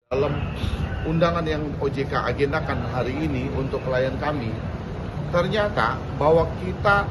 Dalam undangan yang OJK agendakan hari ini untuk klien kami, ternyata bahwa kita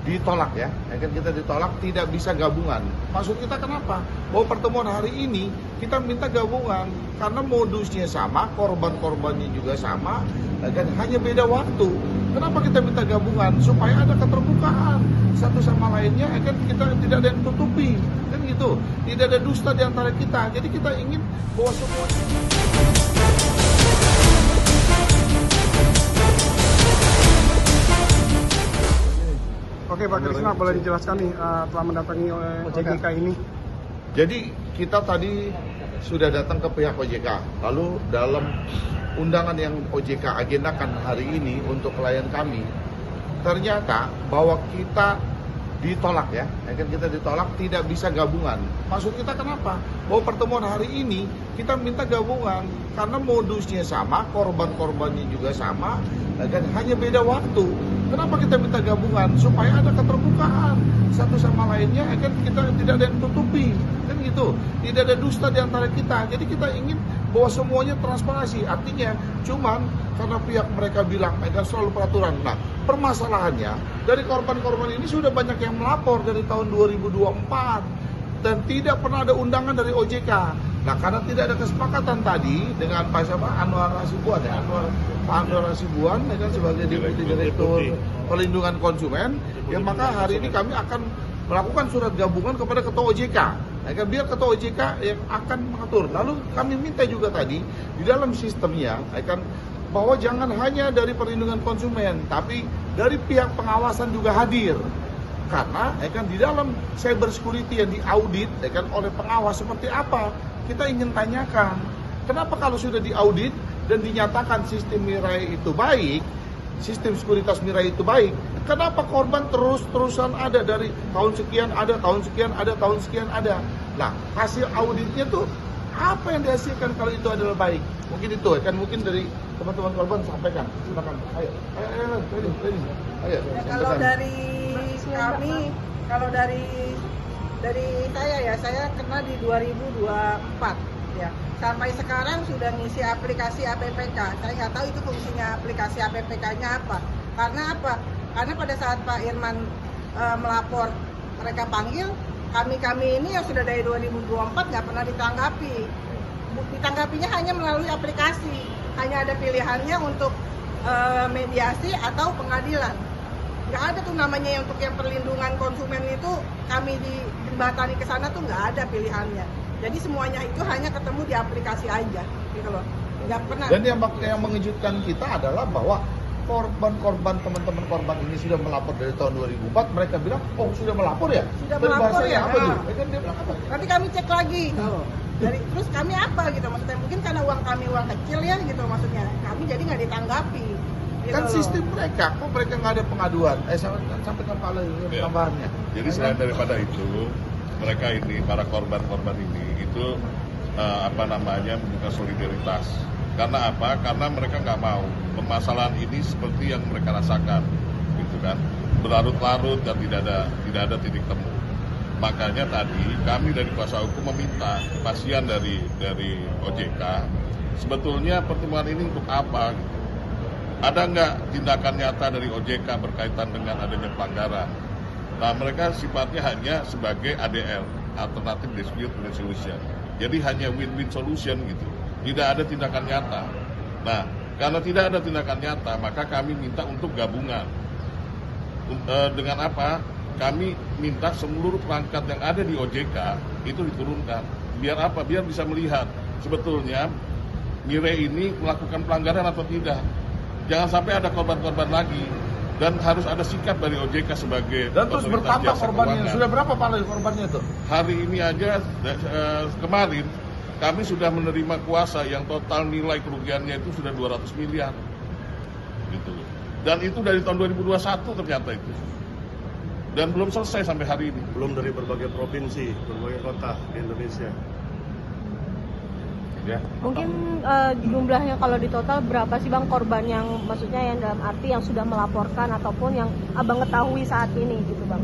ditolak ya kan kita ditolak, tidak bisa gabungan. Maksud kita kenapa? Bahwa pertemuan hari ini kita minta gabungan karena modusnya sama, korban-korbannya juga sama, kan hanya beda waktu. Kenapa kita minta gabungan? Supaya ada keterbukaan satu sama lainnya, kan kita tidak ada yang tutupi, kan gitu. Tidak ada dusta di antara kita. Jadi kita ingin bahwa semuanya. Oke Pak Krisna, boleh dijelaskan nih telah mendatangi OJK ini? Jadi kita tadi sudah datang ke pihak OJK, lalu dalam undangan yang OJK agendakan hari ini untuk klien kami, ternyata bahwa kita ditolak ya kan kita ditolak, tidak bisa gabungan. Maksud kita kenapa? Bahwa pertemuan hari ini kita minta gabungan karena modusnya sama, korban-korbannya juga sama, kan hanya beda waktu. Kenapa kita minta gabungan? Supaya ada keterbukaan satu sama lainnya, kan kita tidak ada yang tutupi, kan gitu. Tidak ada dusta di antara kita. Jadi kita ingin bahwa semuanya transparansi. Artinya cuman karena pihak mereka bilang kan selalu peraturan. Nah, permasalahannya dari korban-korban ini sudah banyak yang melapor dari tahun 2024 dan tidak pernah ada undangan dari OJK. Nah, karena tidak ada kesepakatan tadi dengan Pak Anwar Hasibuan ya, Pak Anwar Hasibuan kan sebagai Deputi Direktur Perlindungan Konsumen, ya maka hari ini kami akan melakukan surat gabungan kepada Ketua OJK. Ya kan, biar Ketua OJK yang akan mengatur. Lalu kami minta juga tadi di dalam sistemnya, ya kan, bahwa jangan hanya dari perlindungan konsumen, tapi dari pihak pengawasan juga hadir. Karena ya kan di dalam cyber security yang diaudit ya kan oleh pengawas seperti apa, kita ingin tanyakan kenapa kalau sudah diaudit dan dinyatakan sistem Mirai itu baik, sistem sekuritas Mirai itu baik, kenapa korban terus-terusan ada dari tahun sekian ada, tahun sekian ada, tahun sekian ada. Nah, hasil auditnya tuh apa yang dihasilkan kalau itu adalah baik? Mungkin itu kan, mungkin dari teman-teman korban sampaikan. Silakan. Ayo. Ya, kalau dari kami, kalau dari saya ya, saya kena di 2024 ya. Sampai sekarang sudah ngisi aplikasi APPK. Saya nggak tahu itu fungsinya aplikasi APPK-nya apa. Karena apa? Karena pada saat Pak Irman melapor, mereka panggil, kami ini yang sudah dari 2024 nggak pernah ditanggapi. Ditanggapinya hanya melalui aplikasi. Hanya ada pilihannya untuk mediasi atau pengadilan. Nggak ada tuh namanya untuk yang perlindungan konsumen itu, kami dijembatani ke sana tuh nggak ada pilihannya. Jadi semuanya itu hanya ketemu di aplikasi aja, gitu loh. Nggak pernah. Dan yang mengejutkan kita adalah bahwa korban-korban, teman-teman korban ini sudah melapor dari tahun 2004, mereka bilang, oh sudah melapor ya? Sudah melapor ya? Apa tuh? Kan dia bilang apa? Nanti kami cek lagi. Terus kami apa gitu, maksudnya mungkin karena uang kami uang kecil ya gitu, maksudnya kami jadi nggak ditanggapi gitu kan loh. Sistem mereka, kok mereka nggak ada pengaduan? Sampai kepala tambahannya. Jadi selain daripada itu, mereka ini, para korban-korban ini itu membuka solidaritas. Karena apa? Karena mereka nggak mau permasalahan ini seperti yang mereka rasakan, gitu kan, berlarut-larut dan tidak ada titik temu. Makanya tadi kami dari kuasa hukum meminta kepastian dari OJK, sebetulnya pertemuan ini untuk apa? Gitu. Ada nggak tindakan nyata dari OJK berkaitan dengan adanya pelanggaran? Nah, mereka sifatnya hanya sebagai ADR, Alternative Dispute Resolution. Jadi hanya win-win solution gitu. Tidak ada tindakan nyata. Nah, karena tidak ada tindakan nyata, maka kami minta untuk gabungan. Dengan apa? Kami minta seluruh perangkat yang ada di OJK itu diturunkan. Biar apa? Biar bisa melihat sebetulnya Mirai ini melakukan pelanggaran atau tidak. Jangan sampai ada korban-korban lagi. Dan harus ada sikap dari OJK sebagai dan terus bertambah korbannya. Sudah berapa Pak korbannya itu? Hari ini aja kemarin kami sudah menerima kuasa yang total nilai kerugiannya itu sudah 200 miliar. Gitu. Dan itu dari tahun 2021 ternyata itu. Dan belum selesai sampai hari ini. Belum dari berbagai provinsi, berbagai kota di Indonesia. Ya. Mungkin jumlahnya kalau di total berapa sih Bang korban yang maksudnya yang dalam arti yang sudah melaporkan ataupun yang Abang ketahui saat ini gitu Bang?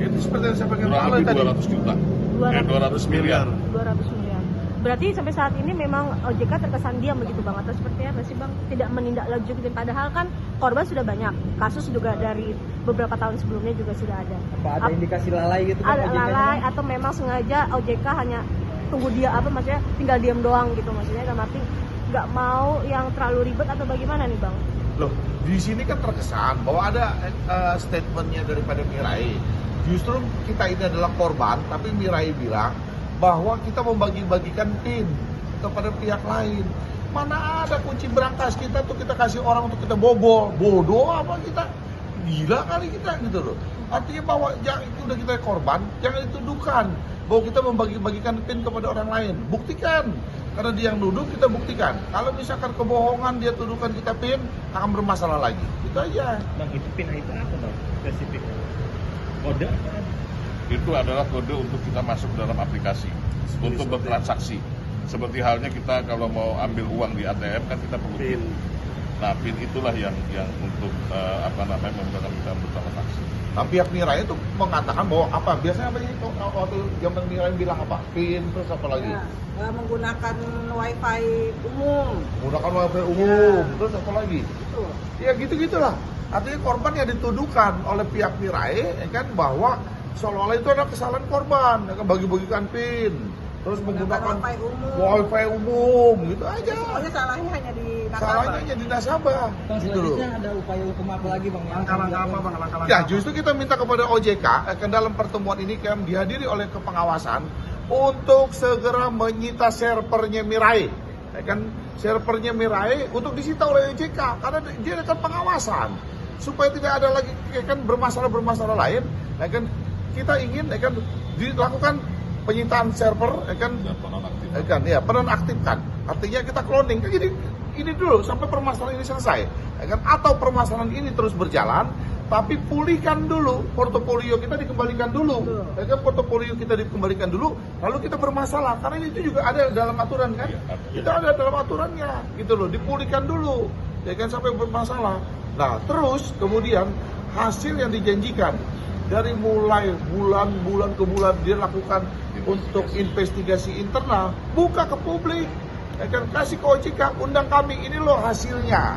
Itu seperti yang saya kurang lebih 200 juta. 200 miliar. 200 miliar. Berarti sampai saat ini memang OJK terkesan diam begitu Bang, atau seperti apa sih Bang? Tidak menindaklanjuti, padahal kan korban sudah banyak, kasus juga dari beberapa tahun sebelumnya juga sudah ada. Apa ada indikasi lalai gitu? Ada lalai atau memang sengaja OJK hanya tunggu dia maksudnya tinggal diam doang gitu, maksudnya dalam arti nggak mau yang terlalu ribet atau bagaimana nih Bang? Loh, di sini kan terkesan bahwa ada statementnya daripada Mirai. Justru kita ini adalah korban, tapi Mirai bilang bahwa kita membagi-bagikan PIN kepada pihak lain. Mana ada kunci brankas kita tuh kita kasih orang untuk kita bobol. Bodoh apa kita? Gila kali kita gitu loh. Artinya bahwa itu udah kita korban, jangan dituduhkan bahwa kita membagi-bagikan PIN kepada orang lain. Buktikan. Karena dia yang duduk, kita buktikan. Kalau misalkan kebohongan dia tuduhkan kita PIN, akan bermasalah lagi. Itu aja. Bang, itu PIN itu apa Bang? Spesifik. Kode apa? Itu adalah kode untuk kita masuk dalam aplikasi untuk bertransaksi. Seperti halnya kita kalau mau ambil uang di ATM kan kita perlu PIN. Nah, PIN itulah yang untuk memudahkan kita bertransaksi. Nah, pihak Mirai itu mengatakan bahwa apa? Biasanya apa sih waktu zaman Mirai bilang apa? PIN terus apa lagi? Ya, menggunakan wifi umum. Menggunakan wifi umum, terus apa lagi? Betul. Ya gitu-gitulah. Artinya korban yang dituduhkan oleh pihak Mirai kan bahwa seolah-olah itu ada kesalahan korban, ya kan bagi-bagikan PIN, terus menggunakan wifi umum, gitu aja. Semuanya salahnya hanya di nasabah. Salahnya hanya di nasabah. Bang, Gitu loh. selanjutnya ada upaya hukum apa lagi Bang? Langkah-langkah apa Bang? Langkah-langkah Ya apa? justru kita minta kepada OJK dalam pertemuan ini kan dihadiri oleh kepengawasan untuk segera menyita servernya Mirai, ya kan servernya Mirai untuk disita oleh OJK karena dia akan pengawasan supaya tidak ada lagi ya kan bermasalah lain, ya kan kita ingin ya kan dilakukan penyitaan server, ya kan Dan penonaktifan. ya kan ya penonaktifkan, artinya kita cloning kan jadi ini dulu sampai permasalahan ini selesai, ya kan atau permasalahan ini terus berjalan tapi pulihkan dulu portofolio kita, dikembalikan dulu, ya kan portofolio kita dikembalikan dulu, lalu kita bermasalah karena itu juga ada dalam aturan kan, kita ada dalam aturannya gitu loh, dipulihkan dulu, ya kan sampai bermasalah. Nah terus kemudian hasil yang dijanjikan dari mulai bulan ke bulan dia lakukan untuk investigasi internal, buka ke publik, ya kan kasih ke OJK, undang kami, ini loh hasilnya.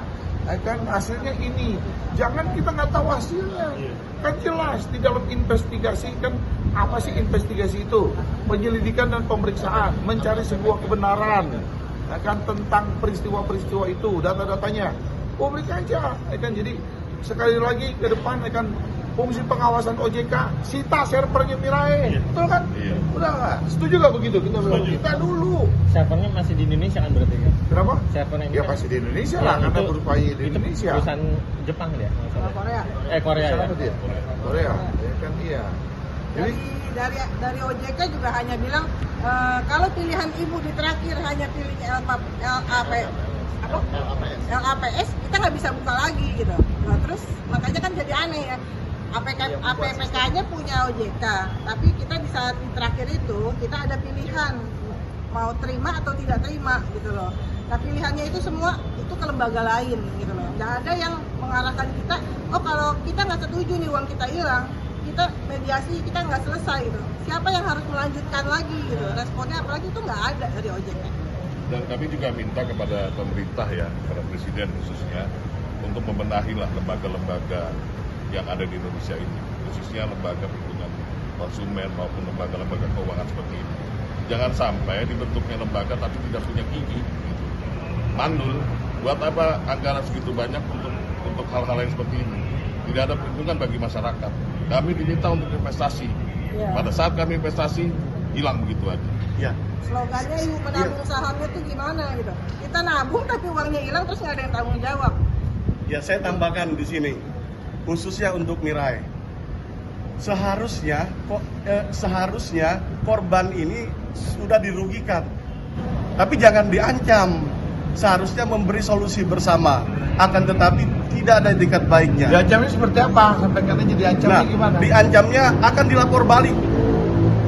Kan hasilnya ini, jangan kita nggak tahu hasilnya, kan jelas di dalam investigasi kan apa sih investigasi itu, penyelidikan dan pemeriksaan, mencari sebuah kebenaran, ya kan tentang peristiwa-peristiwa itu, data-datanya, publik aja, ya kan jadi sekali lagi ke depan ya kan fungsi pengawasan OJK, sita servernya Mirai, betul kan? Iya. Udah nggak? Setuju nggak begitu? Kita dulu. Servernya masih di Indonesia kan berarti kan? Kenapa? Servernya ini Ya kan- pasti di Indonesia Ya, lah, karena itu- berupaya di itu Indonesia. Perusahaan Jepang dia? Korea. Korea ya? Siapa dia? Korea. Ya kan iya. Jadi Dari OJK juga hanya bilang kalau pilihan ibu di terakhir hanya pilih LAPS, kita nggak bisa buka lagi gitu. Nah, terus makanya kan jadi aneh ya. APPK-nya punya OJK, tapi kita di saat terakhir itu kita ada pilihan mau terima atau tidak terima gitu loh. Nah pilihannya itu semua itu ke lembaga lain gitu loh. Nggak ada yang mengarahkan kita, oh kalau kita nggak setuju nih uang kita hilang, kita mediasi kita nggak selesai gitu. Siapa yang harus melanjutkan lagi gitu? Responnya apalagi itu nggak ada dari OJK. Dan kami juga minta kepada pemerintah ya, kepada presiden khususnya, untuk membenahilah lembaga-lembaga yang ada di Indonesia ini, khususnya lembaga perlindungan konsumen maupun lembaga-lembaga keuangan seperti ini. Jangan sampai dibentuknya lembaga tapi tidak punya gigi, gitu. Mandul, buat apa anggaran segitu banyak untuk hal-hal yang seperti ini? Tidak ada perlindungan bagi masyarakat. Kami diminta untuk investasi. Ya. Pada saat kami investasi, hilang begitu aja. ya Slogannya ibu menabung sahamnya tuh gimana gitu. Kita nabung tapi uangnya hilang terus nggak ada yang tanggung jawab. Ya saya tambahkan di sini, khususnya untuk Mirai. Seharusnya korban ini sudah dirugikan, tapi jangan diancam. Seharusnya memberi solusi bersama. Akan tetapi tidak ada etikat baiknya. diancamnya seperti apa? Sampai katanya diancamnya Nah, gimana? diancamnya akan dilapor balik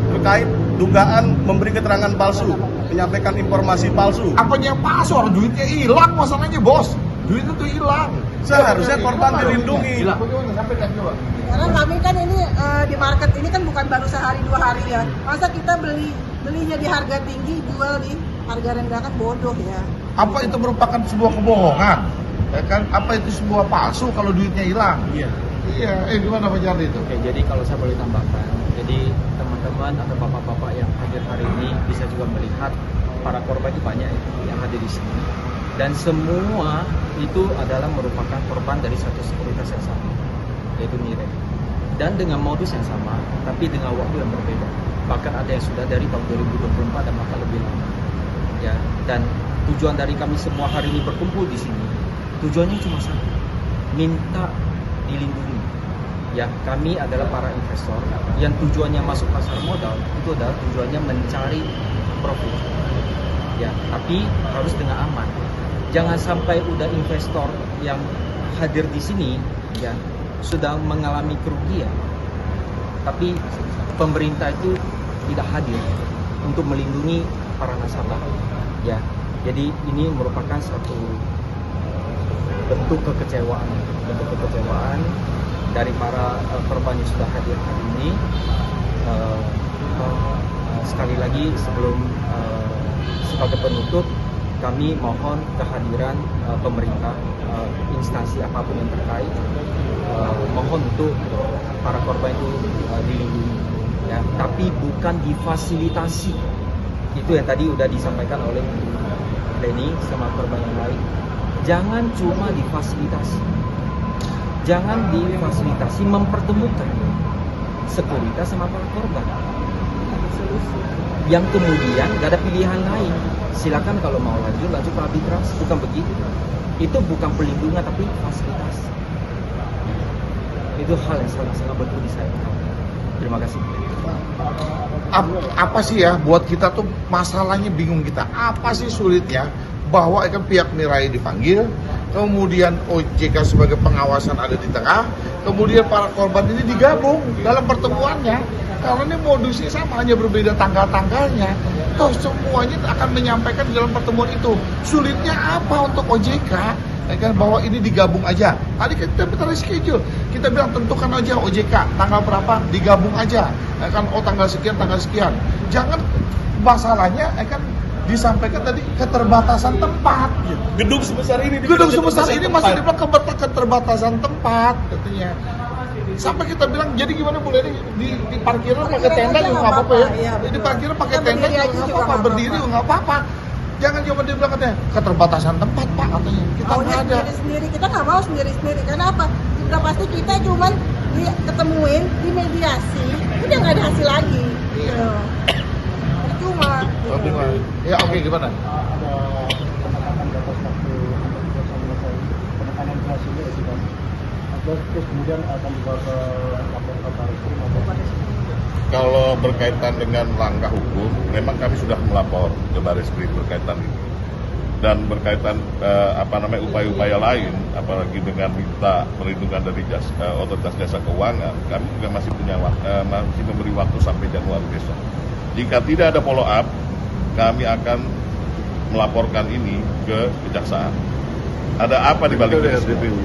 terkait dugaan memberi keterangan palsu, menyampaikan informasi palsu. Apanya yang palsu? Orang duitnya hilang masalahnya bos. Duitnya tuh hilang. Seharusnya korban dilindungi. Hilang. Bagaimana? Sampaikan coba. Karena kami kan ini di market ini kan bukan baru sehari 2 hari ya. Masa kita belinya di harga tinggi, jual di harga rendah kan bodoh ya. Apa itu merupakan sebuah kebohongan? Ya kan? Apa itu sebuah palsu kalau duitnya hilang? Iya. Iya, gimana Pak Jardi itu? Oke, jadi kalau saya boleh tambahkan, jadi teman-teman atau bapak-bapak yang hadir hari ini bisa juga melihat para korban itu banyak yang hadir di sini. Dan semua itu adalah merupakan korban dari satu sekuritas yang sama, yaitu Miren. Dan dengan modus yang sama, tapi dengan waktu yang berbeda. Bahkan ada yang sudah dari tahun 2024 dan bahkan lebih lama. Ya, dan tujuan dari kami semua hari ini berkumpul di sini, tujuannya cuma satu, minta dilindungi. Ya, kami adalah para investor yang tujuannya masuk pasar modal itu adalah tujuannya mencari profit. Ya, tapi harus dengan aman. Jangan sampai udah investor yang hadir di sini ya sudah mengalami kerugian, tapi pemerintah itu tidak hadir untuk melindungi para nasabah. Ya, jadi ini merupakan suatu bentuk kekecewaan dari para korban yang sudah hadir hari ini. Sekali lagi sebelum sebagai penutup, kami mohon kehadiran pemerintah, instansi apapun yang terkait, mohon untuk para korban itu dilindungi, ya, tapi bukan difasilitasi. Itu yang tadi udah disampaikan oleh Lenny sama korban yang lain. Jangan cuma difasilitasi, jangan difasilitasi mempertemukan sekuritas sama para korban. Yang kemudian gak ada pilihan lain. Silakan kalau mau lanjut ke arbitrase, bukan begitu. Itu bukan pelindungan tapi fasilitas. Itu hal yang sangat-sangat betul disayangkan. Terima kasih. Apa sih ya buat kita tuh masalahnya bingung kita. Apa sih sulitnya bahwa kan pihak Mirai dipanggil, kemudian OJK sebagai pengawasan ada di tengah, kemudian para korban ini digabung dalam pertemuannya. Kalau ini modusnya sama, hanya berbeda tanggal-tanggalnya. Toh semuanya akan menyampaikan dalam pertemuan itu. Sulitnya apa untuk OJK? Ya kan, bahwa ini digabung aja. Tadi kita bicara schedule, kita bilang tentukan aja OJK tanggal berapa, digabung aja. Ya kan, oh tanggal sekian, tanggal sekian. Jangan masalahnya, ya kan disampaikan tadi keterbatasan tempat. Gedung sebesar ini, Gedung sebesar ini masih dibilang keterbatasan tempat, katanya. Sampai kita bilang, jadi gimana boleh di parkiran pakai tenda juga nggak apa-apa ya? Di parkiran pakai tenda juga nggak apa-apa, berdiri juga nggak apa-apa. Jangan cuma dia bilang katanya keterbatasan tempat Pak, katanya. Kita nggak ada. Sendiri kita nggak mau sendiri. Karena apa? Udah pasti kita cuman ketemuin di mediasi, udah nggak ada hasil lagi. Gitu. Percuma. Ya oke, gimana? Ada penekanan batas waktu untuk selesai penekanan hasilnya ya sudah. Terus kemudian akan dibawa ke lapor ke Barreskrim atau Kalau berkaitan dengan langkah hukum, memang kami sudah melapor ke Barreskrim berkaitan ini. Dan berkaitan upaya-upaya lain, apalagi dengan minta perlindungan dari otoritas jasa keuangan, kami juga masih memberi waktu sampai Januari besok. Jika tidak ada follow up, kami akan melaporkan ini ke kejaksaan. Ada apa di balik ini semua?